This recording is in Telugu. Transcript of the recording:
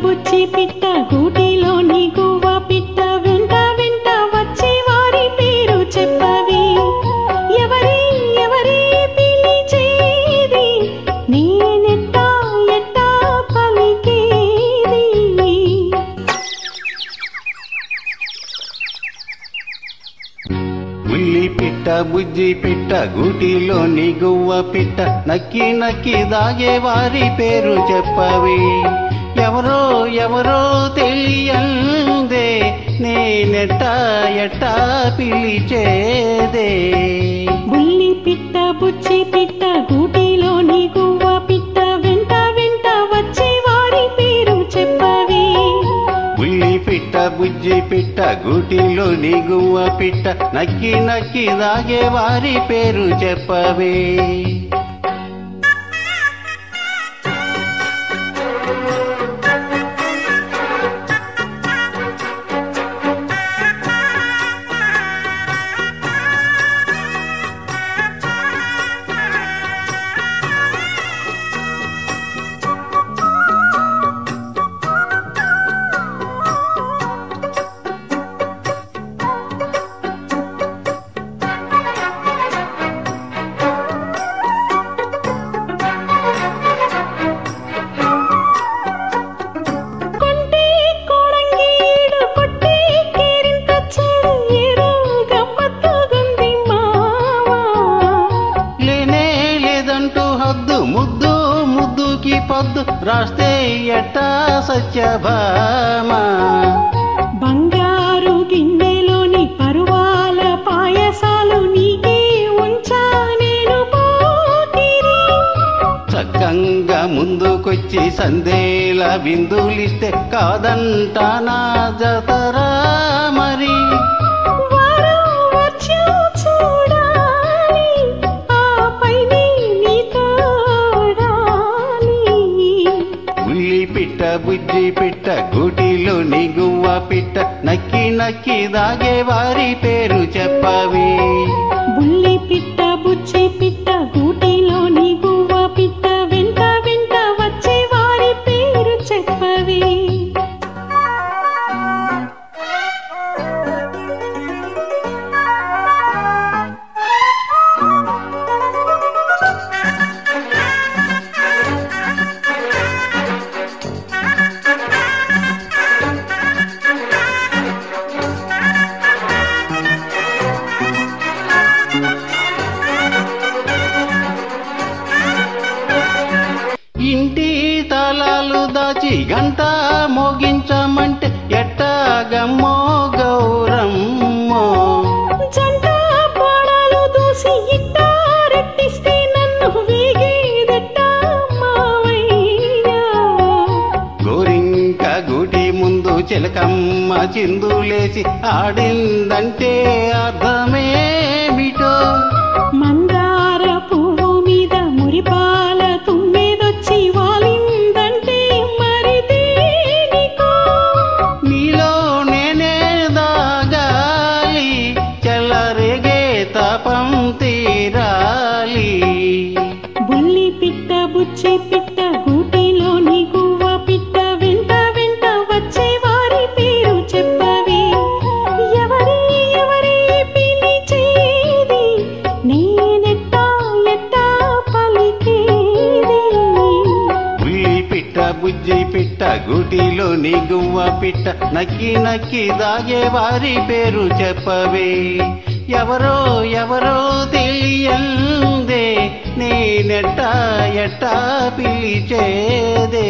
బుచ్చి పిట్ట గూటిలోని గువ్వ పిట్ట వెంట వెంట వచ్చి వారి పేరు చెప్పవి ఎవరి ఎవరి పిలిచేది నేనెట్టా ఎట్టా పలికేది ఉల్లి పిట్ట బుజ్జి పిట్ట గూటిలోని గువ్వ పిట్ట నక్కి నక్కి దాగే వారి పేరు చెప్పవి ఎవరో ఎవరో తెలియందే నేనెట్టా ఎట్టా పిలిచేదే ఉల్లి పిట్ట బుచ్చి పిట్ట గూటిలోని గువ్వ పిట్ట వెంట వెంట వచ్చి వారి పేరు చెప్పవి ఉల్లి పిట్ట బుజ్జి పిట్ట గూటిలోని గువ్వ పిట్ట నక్కి నక్కి దాగే వారి పేరు చెప్పవే ముద్దు ముద్దుకి పొద్దు రాస్తే ఎట్టా సత్యభామా బంగారు గిన్నెలోని పరువాల పాయసాలు నీకే ఉంచా నేను పోకిరి చక్కంగా ముందుకొచ్చి సందేల బిందులిస్తే కాదంటానా జతరా మరి పిట్ట బుజ్జి పిట్ట గూటిలోని గువ్వ పిట్ట నక్కి నక్కి దాగే వారి పేరు చెప్పవి బుల్లి పిట్ట బుచ్చి పిట్ట గూటిలోని గువ్వ పిట్ట వెంట వెంట వచ్చే వారి పేరు చెప్పవి ఇంటి తాళాలు దాచి గంట మోగించమంటే ఎట్టాగమ్మో గౌరమ్మో జంట పాడాలు దూసి ఇట్టా రెట్టిస్తే నన్ను వేగేదట్టా మావయ్యా గోరింక గూటి ముందు చిలకమ్మ చిందులేసి ఆడిందంటే అర్థమేమిటో మందార పువ్వు మీద మురిపాల తుమ్మెదొచ్చి వాలిందంటే మరి దేనికో నీలో నేనే దాగాలి చెల్లరేగే తపం తీరాలి బుల్లి పిట్ట బుచ్చి పిట్ట గూటిలోని గువ్వ పిట్ట వెంట వెంట వచ్చే వారి పేరు చెప్పవి ఎవరి ఎవరి పిలిచేది నేనెట్టా ఎట్టా పలికేది ఉల్లి పిట్ట బుజ్జి పిట్ట గూటిలోని గువ్వ పిట్ట నక్కి నక్కి దాగే వారి పేరు చెప్పవే ఎవరో ఎవరో తెలియందే నేనెట్టా ఎట్టా పిలిచేదే